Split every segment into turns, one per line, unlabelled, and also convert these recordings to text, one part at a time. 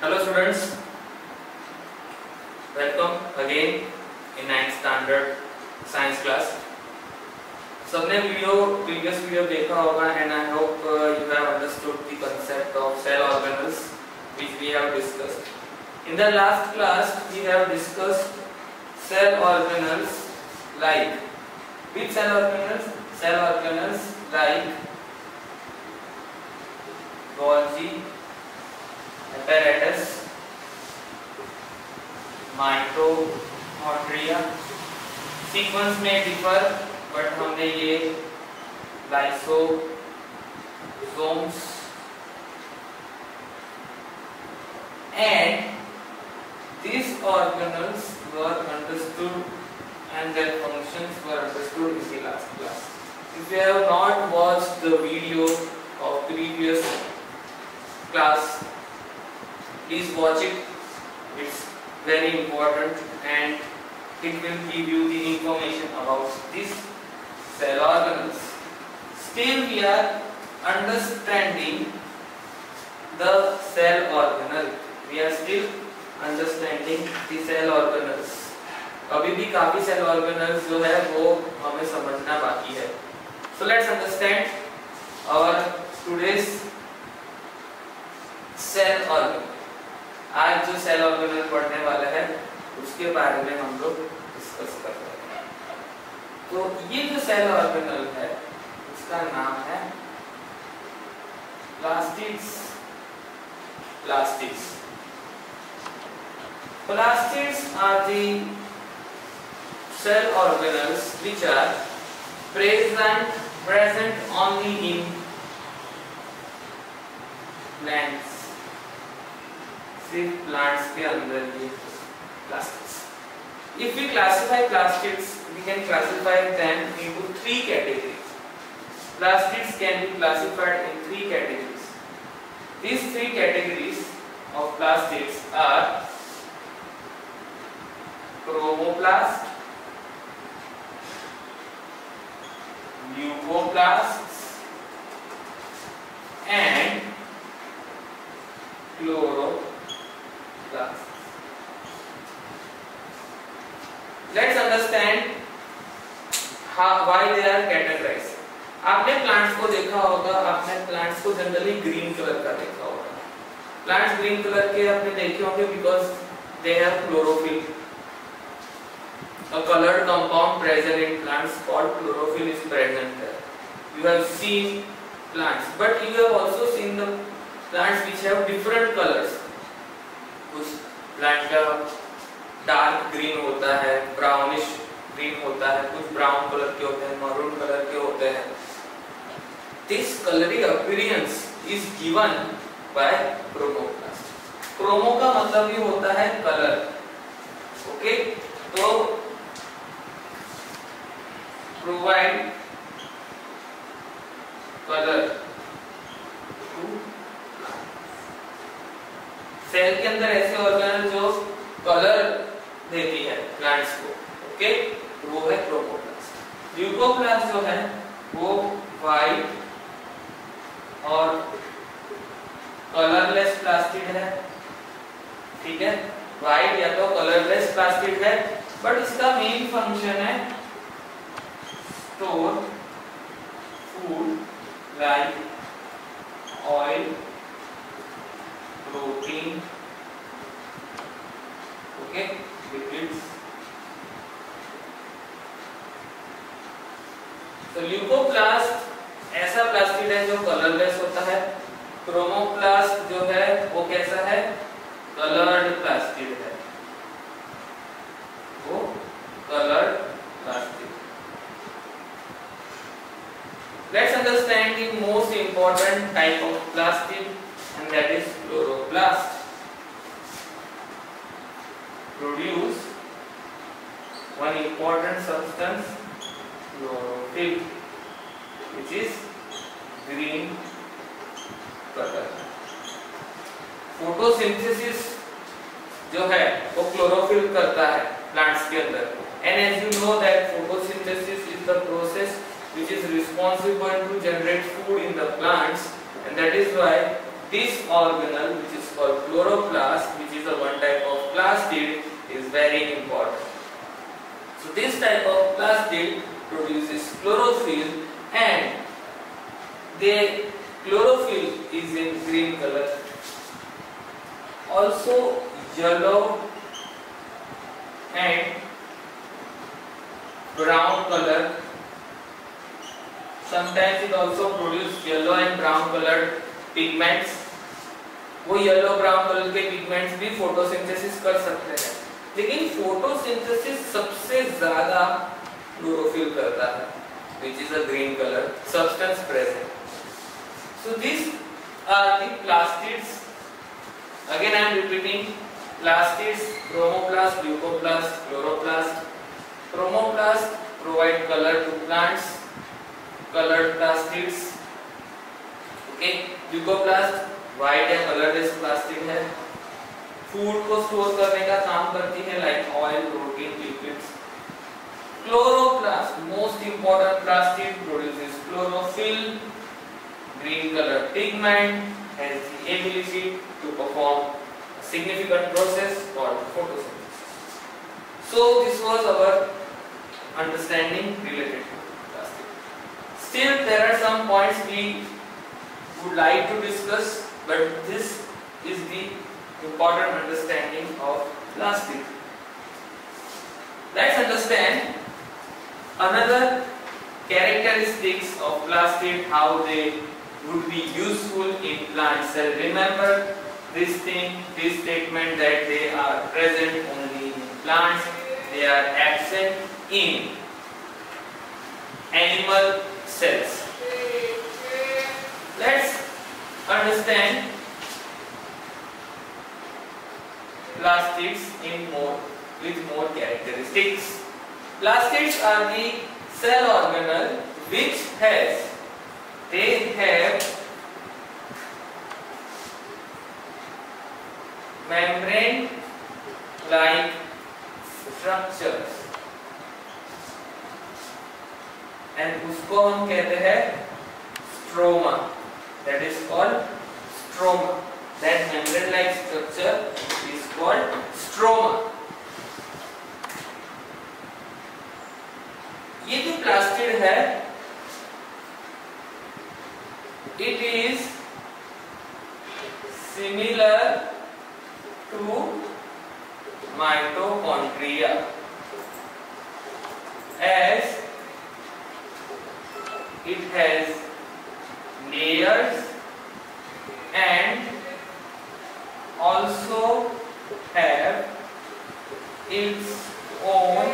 Hello students, welcome again in 9th standard science class. सबने previous video देखा होगा and I hope you have understood the concept of cell organelles which we have discussed. In the last class we have discussed cell organelles like which cell organelles? Cell organelles like Golgi apparatus, mitochondria. Sequence में differ but हमने ये lysosomes and these organelles were understood and their functions were understood in the last class. If you have not watched the video of previous class, please watch it. It's very important and it will give you the information about these cell organelles. Still we are understanding the cell organelle. We are still understanding the cell organelles. अभी भी काफी cell organelles जो है वो हमें समझना बाकी है. So let's understand our today's cell organelle. आज जो सेल ऑर्गेनल पढ़ने वाले हैं उसके बारे में हम लोग डिस्कस कर रहे हैं. तो ये जो सेल ऑर्गेनल है उसका नाम है plastids. Plastids plastids are the cell organelles which are present only in plants. सिर्फ प्लांट्स के अंदर ये plastids. If we classify plastids, we can classify them into three categories. Plastids can be classified in three categories. These three categories of plastids are chromoplast, leucoplasts and chloroplasts. Let's understand why they are categorized. आपने plants को देखा होगा, आपने plants को generally green colour का देखा होगा. Plants green colour के आपने देखे होंगे because they have chlorophyll. A colored compound present in plants called chlorophyll is present there. You have seen plants, but you have also seen the plants which have different colors. कुछ plant का dark green होता है, brownish green होता है, कुछ brown colour के होते हैं, मरून कलर के होते हैं. This coloring appearance is given by chromoplast. Chromo का मतलब ही होता है कलर. ओके, तो provide color to सेल के अंदर ऐसे ऑर्गेनल जो कलर देती है प्लांट्स को. ओके, वो है क्रोमोप्लास्ट. ल्यूकोप्लास्ट जो है वो व्हाइट और कलरलेस प्लास्टिड है. ठीक है, व्हाइट या तो कलरलेस प्लास्टिड है, बट इसका मेन फंक्शन है store food like oil, protein, okay, lipids. तो ल्यूकोप्लास्ट ऐसा प्लास्टिड है जो कलरलेस होता है. क्रोमोप्लास्ट जो है वो कैसा है? कलर्ड प्लास्टिड है. वो coloured plastid. Let's understand the most important type of plastid and that is chloroplast. Produce one important substance, chlorophyll, which is green color. Photosynthesis जो है वो क्लोरोफिल करता है प्लांट्स के अंदर. And as you know that photosynthesis is the process which is responsible to generate food in the plants, and that is why this organelle, which is called chloroplast, which is a one type of plastid, is very important. So this type of plastid produces chlorophyll, and the chlorophyll is in green color. Also yellow and brown color. Sometimes it also produces yellow and brown colored pigments. वो yellow brown colour के pigments भी photosynthesis कर सकते हैं, लेकिन photosynthesis सबसे ज्यादा chlorophyll करता है, which is a green color substance present. So these are the plastids. Again I am repeating: plastids, chromoplast, leucoplast, chloroplast. Chromoplast provide color to plants, colored plastids. Okay, leucoplast white या colourless plastid है, food को store करने का काम करती है, like oil, protein, lipids. Chloroplast, most important plastid, produces chlorophyll, green color pigment, has the ability to perform a significant process called photosynthesis. So this was our understanding related to plastic. Still there are some points we would like to discuss, but this is the important understanding of plastic. Let's understand another characteristics of plastid, how they would be useful in plant cell. Remember this thing, this statement, that they are present only in plants, they are absent in animal cells. Let's understand plastids with more characteristics. Plastids are the cell organelle which have membrane like structures, and उसको हम कहते हैं stroma. That is called stroma. That membrane like structure is called stroma. ये जो plastid है, it is similar to mitochondria, as it has layers and also have its own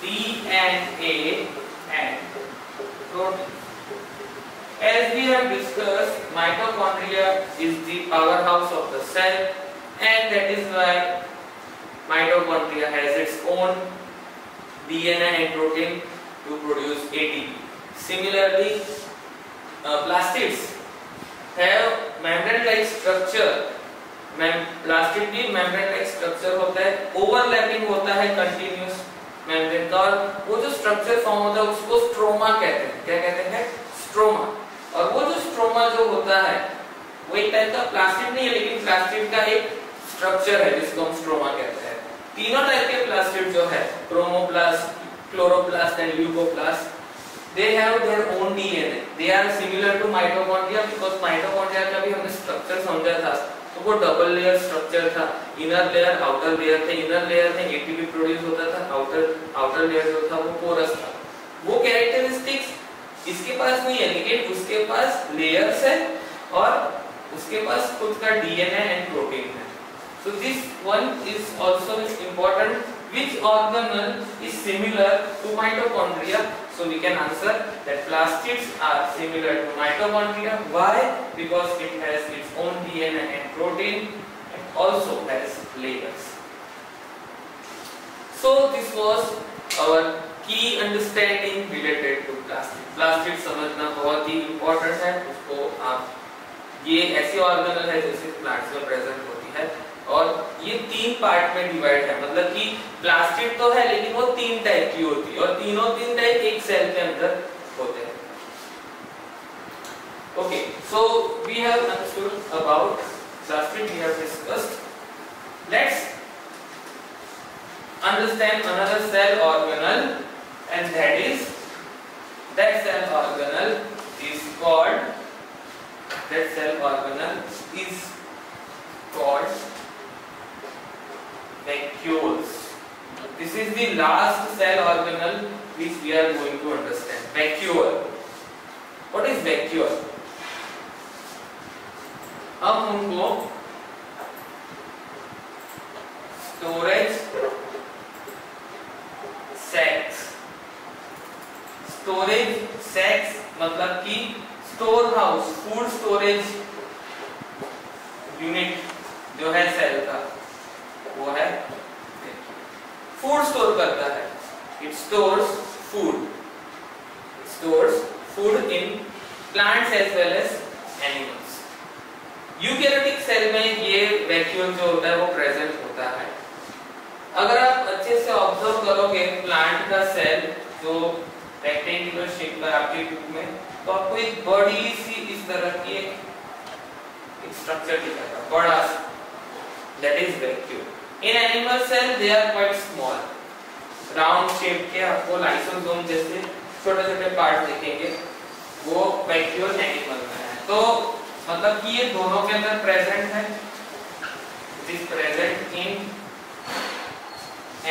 DNA and protein. As we have discussed, mitochondria is the powerhouse of the cell, and that is why mitochondria has its own DNA and protein to produce ATP. Similarly, plastids have membrane-like structure. Plastid भी membrane-like structure होता है, overlapping होता है continuous membrane का, और वो जो structure form होता है उसको स्ट्रोमा कहते हैं. क्या कहते हैं? स्ट्रोमा. और वो जो स्ट्रोमा जो होता है वो एक टाइप का प्लास्टिड नहीं है, लेकिन प्लास्टिड का एक स्ट्रक्चर है जिसको हम स्ट्रोमा कहते हैं. तीनों टाइप के प्लास्टिड जो है, chromoplast, chloroplast and leucoplast, they have their own DNA. They are similar to mitochondria because mitochondria का भी हमने स्ट्रक्चर समझा था, तो वो डबल लेयर स्ट्रक्चर था. इनर लेयर, आउटर लेयर थे. इनर लेयर में एटीपी प्रोड्यूस होता था, आउटर लेयर जो था वो पोरस था. वो कैरेक्टरिस्टिक्स इसके पास नहीं है, लेकिन उसके पास लेयर्स है और उसके पास खुद का डीएनए एंड प्रोटीन है. So this one is also important. Which organelle is similar to mitochondria? So we can answer that plastids are similar to mitochondria. Why? Because it has its own DNA and protein, and also has layers. So this was our key understanding related to plastic. Plastic समझना बहुत ही important है. उसको आप, ये ऐसी organelle है जैसे plants में present होती है, और ये तीन पार्ट में डिवाइड है. मतलब कि प्लास्टिड तो है लेकिन वो तीन टाइप की होती है, और तीन टाइप एक सेल के अंदर होते हैं. Okay, so we have understood about plastic, we have discussed. Let's understand another cell organelle, and that cell organelle is called vacuoles. This is the last cell organelle which we are going to understand. Vacuole. What is vacuole? अब हमको storage sex मतलब कि store house, food storage unit जो है cell का, वो है food store करता है. It stores food in plants as well as animals. Eukaryotic cell में ये वैक्यूल जो होता है वो प्रेजेंट होता है. अगर आप अच्छे से ऑब्जर्व करोगे प्लांट का सेल जो रेक्टेंगुलर शेप का आपके ट्यूब में, तो आपको एक बड़ी सी इस तरह की एक स्ट्रक्चर दिखेगा, बड़ा सा. That is vacuole. In animal cell they are quite small, round shape के आपको लाइसोसोम जैसे छोटे छोटे पार्ट दिखेंगे, वो वैक्यूल एनिमल में है. तो मतलब कि ये दोनों के अंदर प्रेजेंट है. It is present in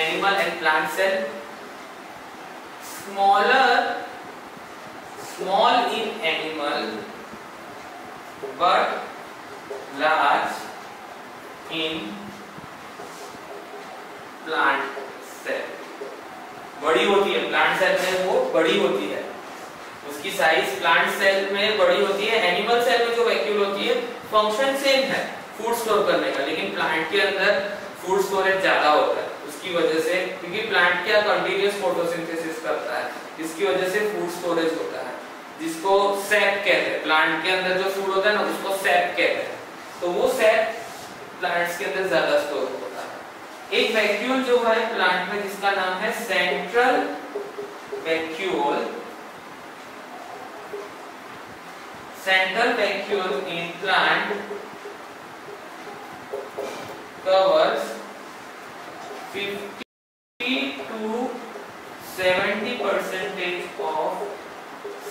animal and plant cell. small in animal but large in plant cell. बड़ी होती है प्लांट सेल में, वो बड़ी होती है, उसकी साइज प्लांट सेल में बड़ी होती है. एनिमल सेल में जो वैक्यूल होती है फंक्शन सेम है फूड स्टोर करने का, लेकिन प्लांट के अंदर फूड स्टोरेज ज्यादा होता है. उसकी वजह से, क्योंकि प्लांट क्या कंटीन्यूअस फोटोसिंथेसिस करता है, इसकी वजह से फूड स्टोरेज होता है, जिसको सैप कहते हैं. प्लांट के अंदर जो फूड होता है ना, उसको सैप कहते हैं. तो वो सैप प्लांट्स के अंदर ज्यादा स्टोर होता है. एक वैक्यूल जो है प्लांट में जिसका नाम है central vacuole. Central vacuole in plant covers 50 to 70% of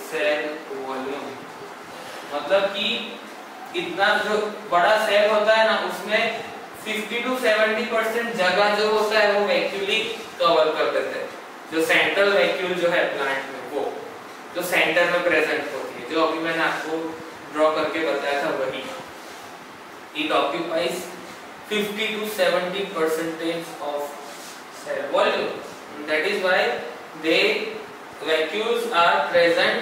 cell volume. मतलब कि इतना जो बड़ा सेल होता है ना, उसमें 50 to 70% जगह जो होता है वो वैक्यूली कवर कर देते हैं. जो सेंट्रल वैक्यूल जो है प्लांट में, वो जो सेंटर में प्रेजेंट होती है, जो अभी मैंने आपको ड्रॉ करके बताया था, वही. It occupies 50 to 70% of cell volume. That is why vacuoles are present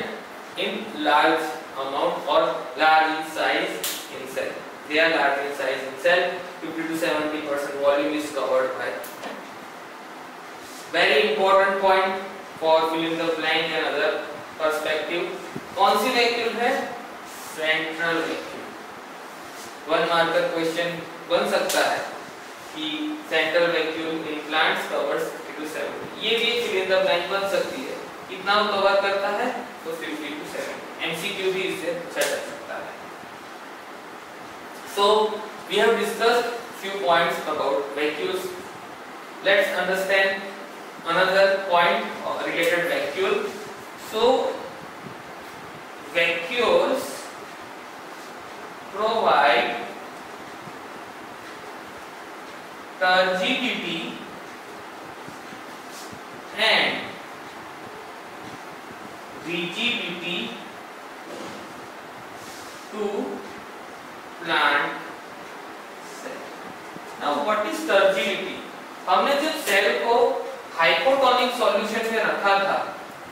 in large amount or large in size in cell. They are large in size in cell. 50 to 70% volume is covered by. Very important point for filling the blank and other perspective. कौन सी vacuole है? Central vacuole. 1 marker question बन सकता है कि central vacuole in plants covers 50 to 70. ये भी fill in the blank बन सकती है. कितना कवर करता है? तो 50 to 70. एमसीक्यू भी इससे पूछा जा सकता है. So we have discussed few points about vacuoles. Let's understand another point related vacuole. So vacuoles provide turgidity and rigidity to plant cell. Now what is turgidity? हमने जब सेल को हाइपोटोनिक सॉल्यूशन में रखा था,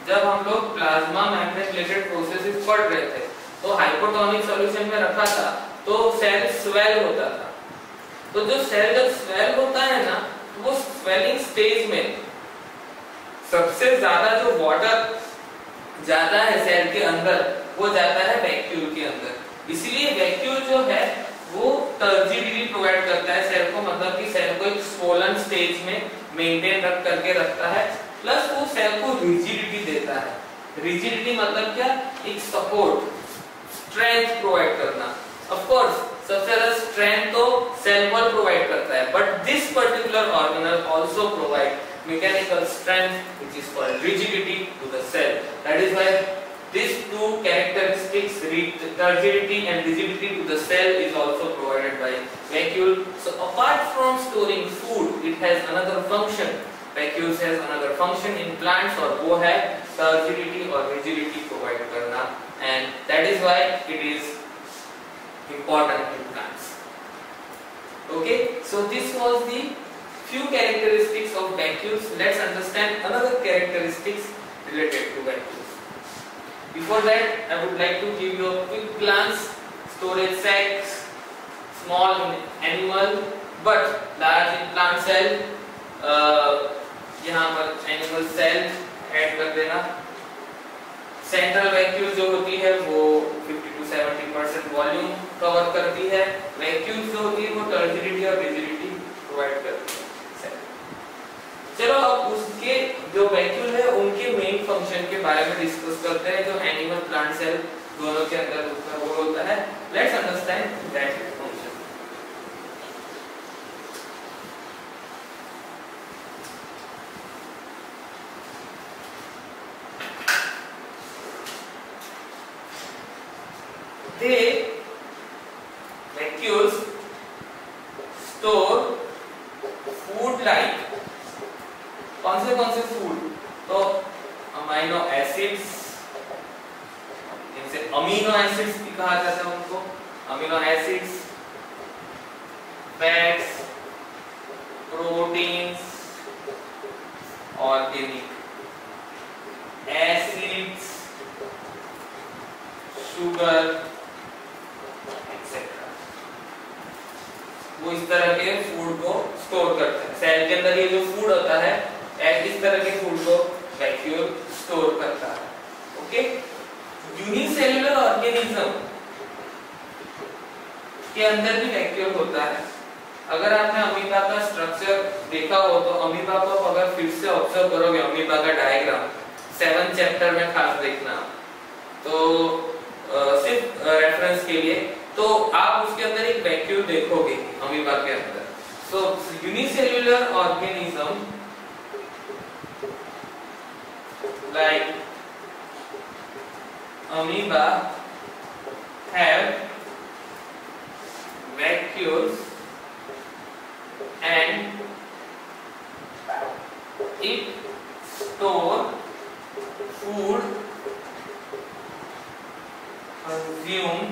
जब हम लोग प्लाज्मा मैग्नेट रिलेटेड प्रोसेसेस पढ़ रहे थे, तो हाइपोटोनिक सॉल्यूशन में रखा था तो सेल स्वेल होता था. तो जो सेल जब स्वेल होता है ना, वो स्वेलिंग स्टेज में सबसे ज्यादा जो वाटर जाता है सेल के अंदर, वो जाता है वैक्यूल के अंदर. इसलिए वैक्यूल जो है वो टर्जिडिटी प्रोवाइड करता है सेल को, मतलब कि सेल को एक स्वोलन स्टेज में मेंटेन रख करके रखता है, प्लस वो सेल को रिजिडिटी देता है. रिजिडिटी मतलब क्या? एक सपोर्ट. स्ट्रेंथ प्रोवाइड करना। ऑफ कोर्स सबसे ज्यादा स्ट्रेंथ तो सेल वॉल प्रोवाइड करता है, but this particular organelle also provide mechanical strength which is called rigidity to the cell. That is why these two characteristics, rigidity and rigidity to the cell, is also provided by vacuole. So apart from storing food, it has another function. Vacuoles has another function in plants, और वो है rigidity और rigidity provide करना, and that is why it is important in plants. Okay, so this was the few characteristics of vacuoles. Let's understand another characteristics related to vacuoles. Before that, I would like to give you a quick glance. Storage sacs, small in animal but large in plant cell. यहाँ पर animal cell add कर देना। Central vacuole जो होती है वो 50 to 70% volume cover करती है। वैक्यूल जो होती है वो टर्जिडिटी और रिजिडिटी प्रोवाइड करती है। चलो अब उसके जो वैक्यूल है उनके मेन फंक्शन के बारे में डिस्कस करते हैं, जो एनिमल प्लांट सेल दोनों के अंदर उसका रोल होता है। Let's understand that function. They vacuoles store food like कौन से फूड, तो अमीनो एसिड्स, इनसे अमीनो एसिड्स भी कहा जाता है उनको, amino acids, fats, proteins, organic acids, sugar etcetera, वो इस तरह के फूड को स्टोर करते हैं। सेल के अंदर ये जो फूड होता है इस तरह के फूड को वैक्यूल स्टोर करता है। ओके, यूनिसेल्युलर ऑर्गेनिज्म के अंदर भी वैक्यूल होता है। अगर आपने अमीबा का स्ट्रक्चर देखा हो तो अमीबा को अगर फिर से ऑब्जर्व करोगे, अमीबा का डायग्राम 7 चैप्टर में खास देखना, तो सिर्फ रेफरेंस के लिए, तो आप उसके अंदर एक वैक्यूल देखोगे अमीबा के अंदर। So unicellular organism like amoeba have vacuoles and it store food consumed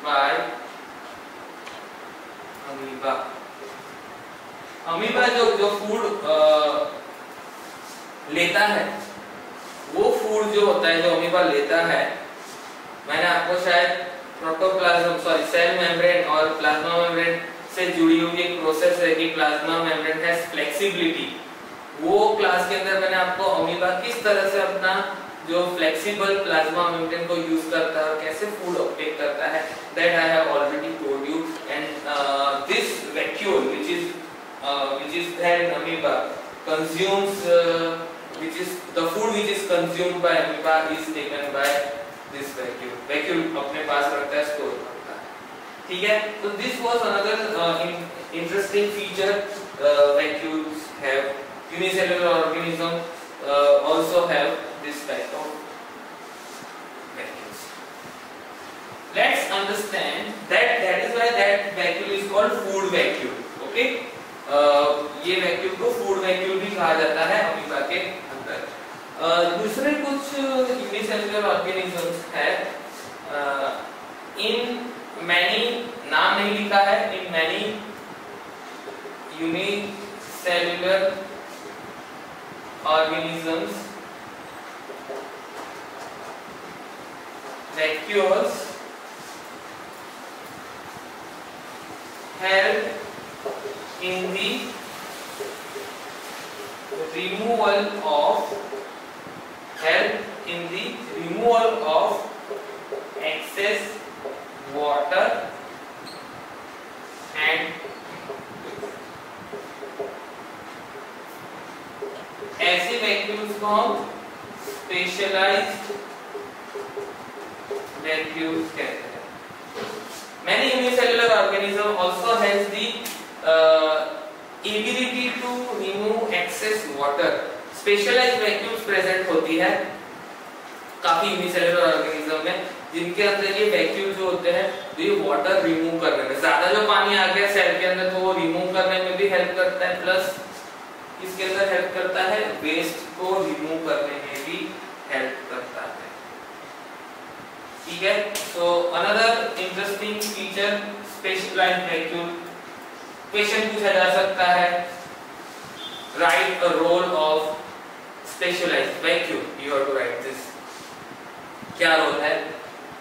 by amoeba. Amoeba जो फूड लेता है, वो फूड जो होता है जो अमीबा लेता है, मैंने आपको शायद प्रोटोप्लाज्म सेल मेम्ब्रेन और प्लाज्मा मेम्ब्रेन से जुड़ी हुई एक प्रोसेस है कि प्लाज्मा मेम्ब्रेन हैज फ्लेक्सिबिलिटी। वो क्लास के अंदर मैंने आपको अमीबा किस तरह से अपना जो फ्लेक्सिबल प्लाज्मा मेम्ब्रेन को यूज करता है और कैसे फूड अपटेक करता है, that I have already told you. And this vacuole which is there in amoeba consumes which is the food which is consumed by amoeba is taken by this vacuole. Vacuole अपने पास रखता है, store करता है। ठीक है, तो this was another interesting feature vacuoles have. Unicellular organism also have this type of vacuoles. Let's understand that is why that vacuole is called food vacuole. Okay, ये vacuole को फूड वैक्यूल भी कहा जाता है अमीबा के अंदर। दूसरे कुछ यूनिसेल्युलर ऑर्गेनिजम्स है, इन मैनी, नाम नहीं लिखा है, in many unicellular organisms vacuoles help in the removal of excess water and ऐसे वैक्यूल्स को हम स्पेशलाइज्ड वैक्यूल कहते हैं। Many unicellular organism also has the ability to remove excess water. Specialized vacuums present होती है काफी यूनिसेलुलर ऑर्गेनिज्म में, जिनके अंदर ये वैक्यूम जो होते हैं तो ये वाटर रिमूव करने में, ज्यादा जो पानी आ गया सेल के अंदर तो वो रिमूव करने में भी हेल्प करता है, प्लस इसके अंदर हेल्प करता है वेस्ट को रिमूव करने में भी हेल्प करता है। ठीक है, so another interesting feature specialised vacuum. Question पूछा जा सकता है, write a role of specialised vacuum, you have to write this. क्या रोल है?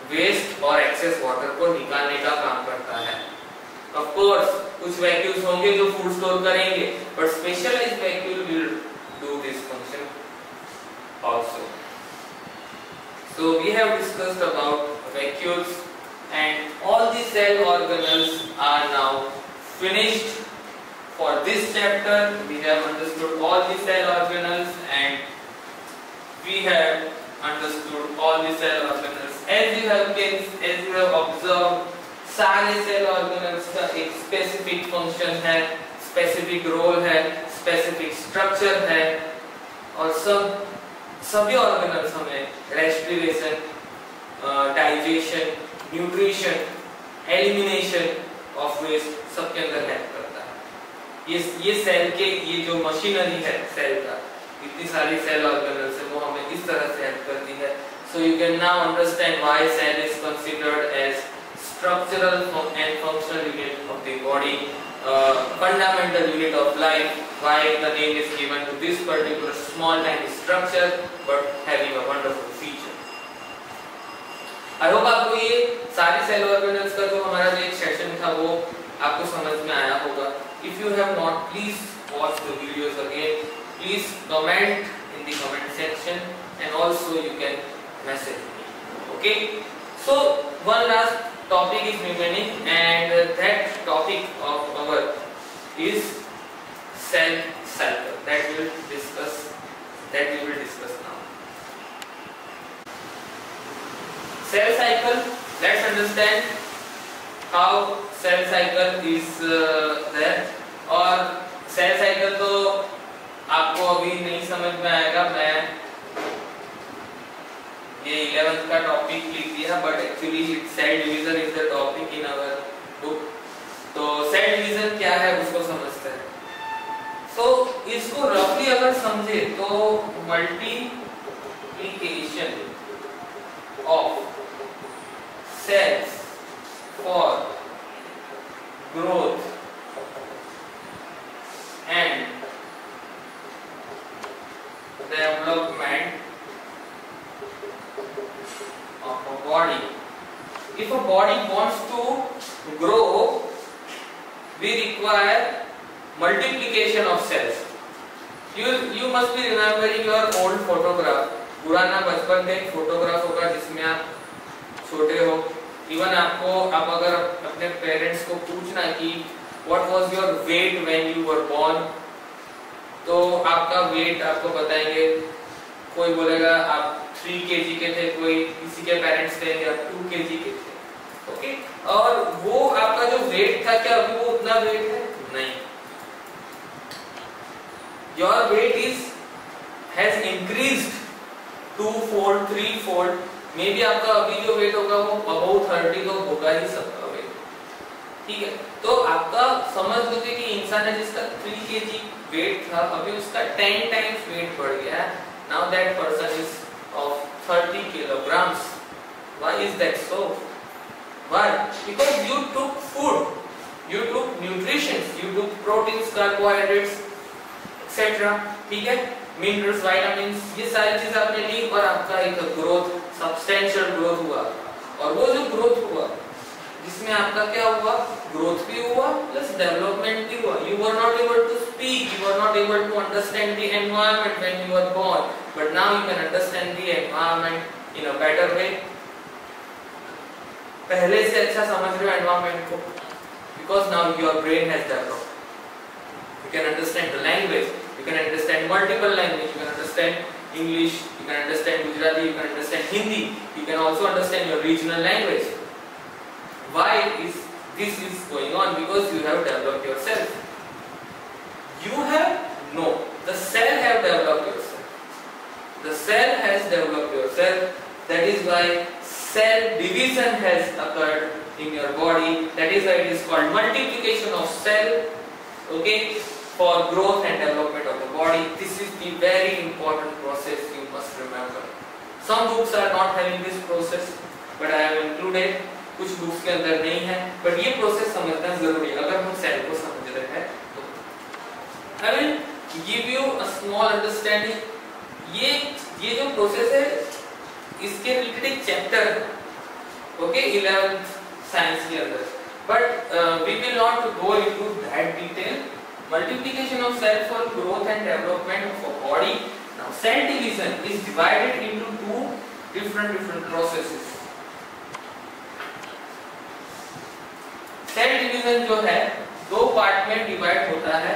वेस्ट और एक्सेस वाटर को निकालने का काम करता है। ऑफ कोर्स कुछ वैक्यूम्स होंगे जो फूड स्टोर करेंगे, but specialised vacuum will do this function also. So we have discussed about vacuoles and all the cell organelles are now finished. For this chapter we have understood all the cell organelles and we have understood all the cell organelles. As you have observed, सारे cell organelles का एक specific function है, specific role है, specific structure है और सभी organelles हमें respiration, digestion, nutrition, elimination of waste सबके अंदर हेल्प करता है। ये सेल के ये जो मशीनरी है सेल का, इतनी सारी सेल ऑर्गेनल्स है वो हमें इस तरह से हेल्प करती है। So you can now understand why cell is considered as structural and functional unit of the body, fundamental unit of life, why the name is given to this particular small tiny structure but having a wonderful feature. I hope आपको ये सारे cell organelles का जो हमारा जो एक session था वो आपको समझ में आया होगा। If you have not, please watch the videos again. Please comment in the comment section and also you can message me. Okay? So one last topic is remaining and that topic of our is cell cycle that we will discuss now. Cell cycle, let's understand how cell cycle is there। और cell cycle तो आपको अभी नहीं समझ में आएगा, मैं ये 11th का टॉपिक लिख दिया but actually cell division is the topic in our book. तो सेल डिवीजन क्या है उसको समझते हैं। सो इसको रफली अगर समझे तो multiplication of cells for growth and development of a body. If a body wants to grow, we require multiplication of cells. You must be remembering your old photograph. पुराना बचपन का एक फोटोग्राफ होगा जिसमें आप छोटे हो। इवन आप अगर अपने पेरेंट्स को पूछना कि what was your weight when you were born, तो आपका वेट आपको बताएंगे। कोई बोलेगा आप 3 kg के थे, कोई किसी के पेरेंट्स थे या 2 kg के थे। ओके, और वो आपका जो वेट था क्या अभी वो उतना वेट है? नहीं। Your weight has increased 2-fold 3-fold। May be आपका अभी जो वेट होगा वो अबव 30 तो होगा ही सबका वेट। ठीक है, तो आपका समझ लो कि इंसान है जिसका 3 kg वेट था अभी उसका 10 टाइम्स वेट बढ़ गया है। Now that person is of 30 kilograms. Why is that so? Why? Because you took food, you took nutrition, you took proteins, carbohydrates, etc. ठीक है, minerals, vitamins, ये सारी चीजें आपने ली और आपका एक ग्रोथ, substantial ग्रोथ हुआ। और वो जो ग्रोथ हुआ जिसमें आपका क्या हुआ, ग्रोथ भी हुआ प्लस डेवलपमेंट भी हुआ। You were not able to speak, you were not able to understand the environment when you were born, but now you can understand the environment in a better way. पहले से अच्छा समझ रहे हो environment को, because now your brain has developed. You can understand the language, you can understand multiple language, you can understand English, you can understand Gujarati, you can understand Hindi, you can also understand your regional language. Why is this is going on? Because you have developed yourself. You have no. The cell have developed yourself. The cell has developed yourself. That is why cell division has occurred in your body. That is why it is called multiplication of cell. Okay, for growth and development of the body. This is the very important process you must remember. Some books are not having this process, but I have included. कुछ books के अंदर नहीं है, but ये process समझना जरूरी है अगर हम सेल को समझ रहे हैं तो। I will give you a small understanding. ये जो प्रोसेस है इसके रिलेटेड एक चैप्टर है, ओके, 11th साइंस के अंदर, but we will not go into that detail. Multiplication of cell for growth and development of a body. Now cell division is divided into two different processes. Cell division जो है दो part में divide होता है,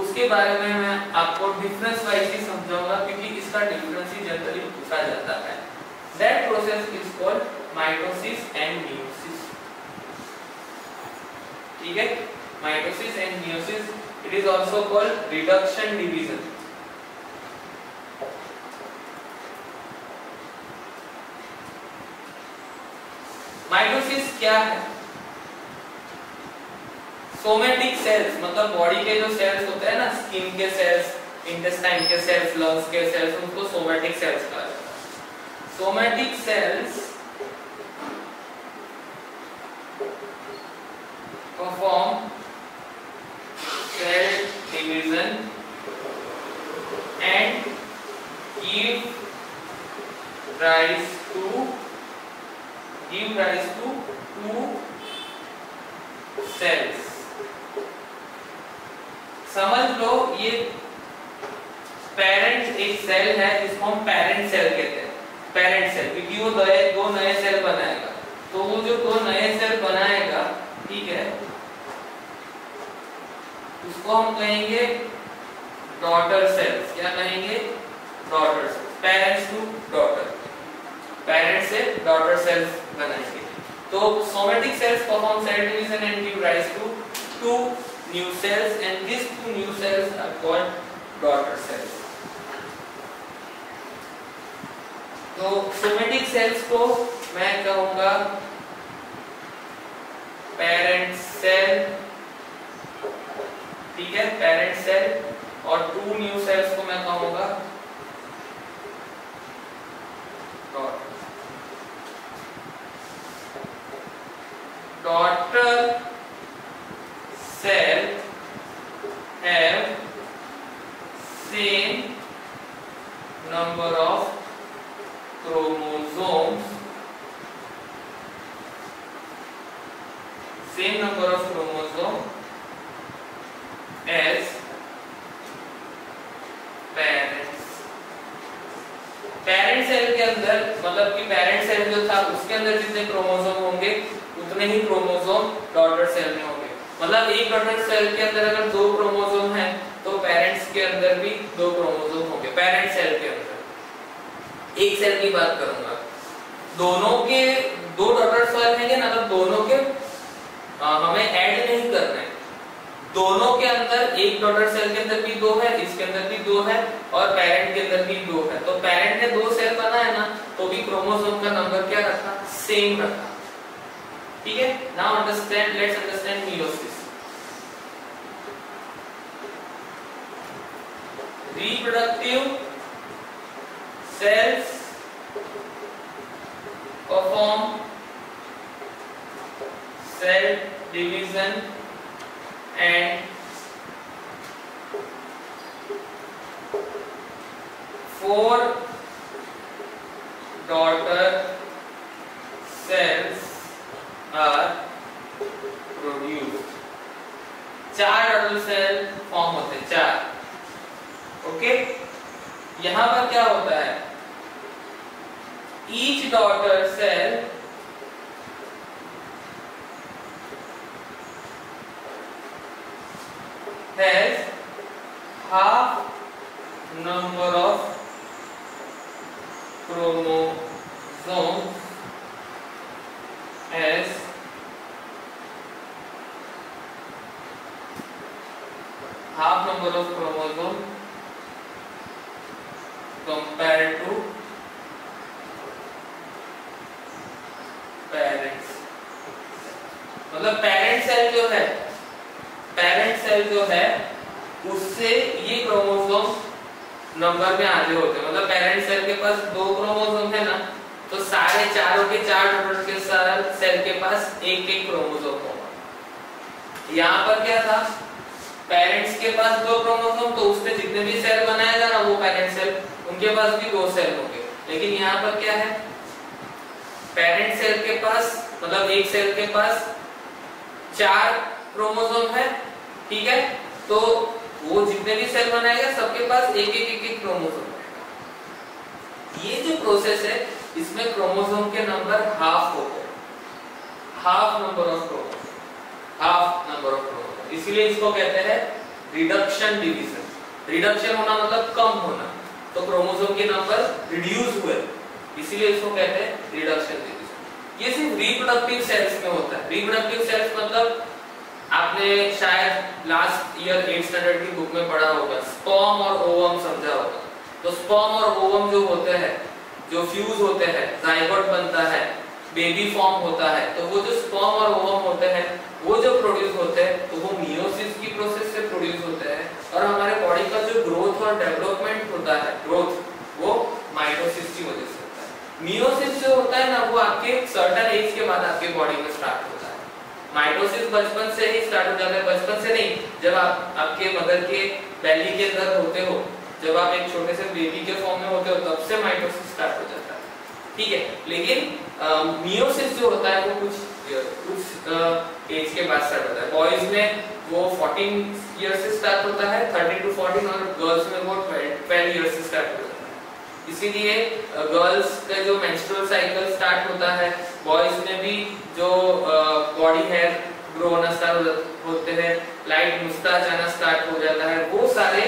उसके बारे में मैं आपको डिफरेंस वाइज ही समझाऊंगा क्योंकि इसका डिफरेंस ही जनरली पूछा जाता है. That process is called mitosis and meiosis. ठीक है, mitosis and meiosis. It is also called reduction division. Mitosis क्या है? सोमेटिक सेल्स, मतलब बॉडी के जो सेल्स होते हैं ना, स्किन के सेल्स, इंटेस्टाइन के सेल्स, लंग्स के सेल्स, उनको सोमेटिक सेल्स कहा जाता है. Somatic cells perform cell division and give rise to two cells. समझ लो ये पेरेंट एक सेल है जिसको हम पेरेंट सेल कहते हैं. पेरेंट सेल क्योंकि वो दो नए सेल बनाएगा, तो वो जो दो नए सेल बनाएगा, ठीक है, उसको हम कहेंगे डॉटर सेल्स. क्या कहेंगे? Daughter cells. Parents to daughter, parent से डॉटर सेल्स बनाएंगे. तो somatic cells perform cell division and give rise to two new cells, and these two new cells are called daughter cells. तो somatic cells को मैं कहूँगा parent cell, ठीक है, parent cell, और two new cells को मैं कहूँगा daughter cell have same number of chromosomes, as parents. Parent cell के अंदर, मतलब कि पेरेंट सेल जो था उसके अंदर जितने क्रोमोसोम होंगे उतने ही क्रोमोसोम डॉटर सेल में होंगे. मतलब एक डॉटर सेल के अंदर अगर दो क्रोमोसोम हैं तो पेरेंट्स के अंदर भी दो क्रोमोसोम होंगे. पेरेंट सेल के अंदर एक सेल की बात करूंगा, दोनों के दो डॉटर सेल हैं ना, तो दोनों के हमें ऐड नहीं करना है. दोनों के अंदर एक डॉटर सेल के अंदर भी दो है, इसके अंदर भी दो है, और पेरेंट के अंदर भी दो है. तो पेरेंट ने दो सेल बनाया ना, तो भी क्रोमोसोम का नंबर क्या रखा? सेम रखा. ठीक है. Now understand, let's understand meiosis. Reproductive cells perform cell division and four daughter cells are produced. चार डॉटर सेल फॉर्म होते हैं, चार. ओके. यहां पर क्या होता है? Each daughter cell has half number of chromosome as half number of chromosome compared to parents। मतलब पेरेंट सेल जो है उससे ये क्रोमोसोम नंबर में आगे होते हैं। मतलब पेरेंट सेल के पास 2 क्रोमोसोम है ना, तो सारे चारों के 4 डॉटर के साथ सेल के पास एक क्रोमोसोम होगा। यहाँ पर क्या था, पेरेंट्स के पास 2 क्रोमोसोम, तो उसने जितने भी सेल बनाएगा ना वो पेरेंट सेल, उनके पास भी 2 सेल होंगे। लेकिन यहाँ पर क्या है, पेरेंट सेल के पास मतलब एक सेल के पास 4 क्रोमोसोम है, ठीक है, तो वो जितने भी सेल बनाएगा सबके पास एक क्रोमोसोम है। ये जो प्रोसेस है इसमें क्रोमोसोम के नंबर हाफ होते हैं, हाफ नंबर ऑफ क्रोमोसोम, इसीलिए इसको कहते हैं रिडक्शन डिवीजन। रिडक्शन होना मतलब कम होना, तो क्रोमोसोम के नंबर रिड्यूस हुए, इसीलिए इसको कहते हैं रिडक्शन डिवीजन। ये सिर्फ रिप्रोडक्टिव सेल्स में होता है। रिप्रोडक्टिव सेल्स मतलब आपने शायद लास्ट ईयर 8th स्टैंडर्ड की बुक में पढ़ा होगा, स्पर्म और ओवम समझा होगा। तो स्पर्म और ओवम जो होते हैं, जो फ्यूज होते हैं, जाइगोट बनता है, बेबी फॉर्म होता है, तो वो जो स्पर्म और ओवम होते हैं वो जो प्रोड्यूस होते हैं तो वो मियोसिस की प्रोसेस से प्रोड्यूस होते हैं। और हमारे बॉडी का जो ग्रोथ और डेवलपमेंट होता है, ग्रोथ, वो माइटोसिस की वजह से होता है। मियोसिस जो होता है ना वो आपके सर्टेन एज के बाद आपके बॉडी में स्टार्ट होता है। माइटोसिस बचपन से ही स्टार्ट हो जाता है, बचपन से नहीं, जब आप आपके मदर के बेली के अंदर होते हो, जब आप एक छोटे से बेबी के फॉर्म में होते हो तब से माइटोसिस स्टार्ट हो जाता है, ठीक है। लेकिन मियोसिस जो होता है वो कुछ एज के बाद स्टार्ट होता है। बॉयज में वो 14 इयर्स से स्टार्ट होता है, 13 to 14, और गर्ल्स में वो 12 इयर्स से स्टार्ट होता है। इसीलिए गर्ल्स का जो मेंस्ट्रुअल साइकिल स्टार्ट होता है, बॉयज में भी जो बॉडी हेयर ग्रो होना स्टार्ट होते हैं, लाइट मुस्ताच आना स्टार्ट हो जाता है, वो सारे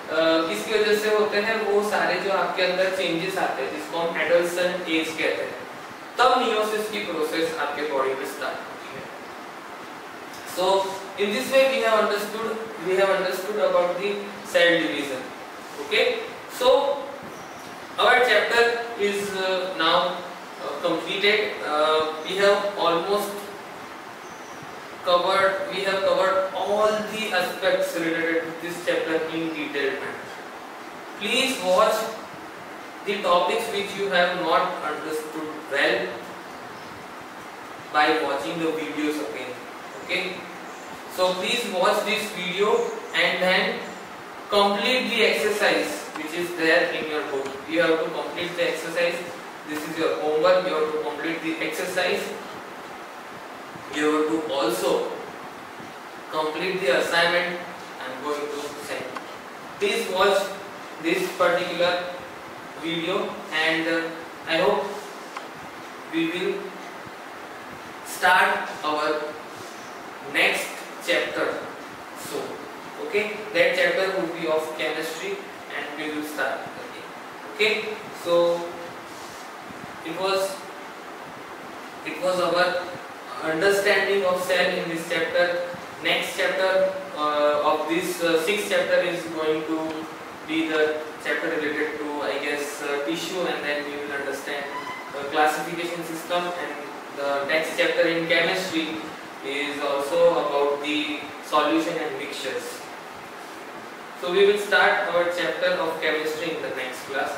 किसकी वजह से होते हैं, वो सारे जो आपके अंदर चेंजेस आते हैं जिसको हम एडोलसेंट एज कहते हैं, तब मियोसिस की प्रोसेस आपके बॉडी में स्टार्ट होती है। So in this way we have understood about the cell division. Okay, so our chapter is now completed. We have covered all the aspects related to this chapter in detail manner. Please watch the topics which you have not understood well by watching the videos again. Okay, so please watch this video and then complete the exercise which is there in your book. You have to complete the exercise. This is your homework. You have to complete the exercise. You have to also complete the assignment I am going to send. Please watch this particular video and I hope we will start our next chapter soon. Okay, that chapter will be of chemistry and we will start again. Okay, so it was our understanding of cell in this chapter. Next chapter of this 6th chapter is going to be the chapter related to, I guess, tissue, and then we will understand the classification system, and the next chapter in chemistry is also about the solution and mixtures. So we will start our chapter of chemistry in the next class.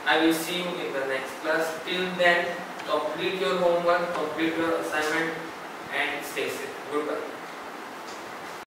I will see you in the next class. Till then, complete your homework, complete your assignment and stay safe. Goodbye.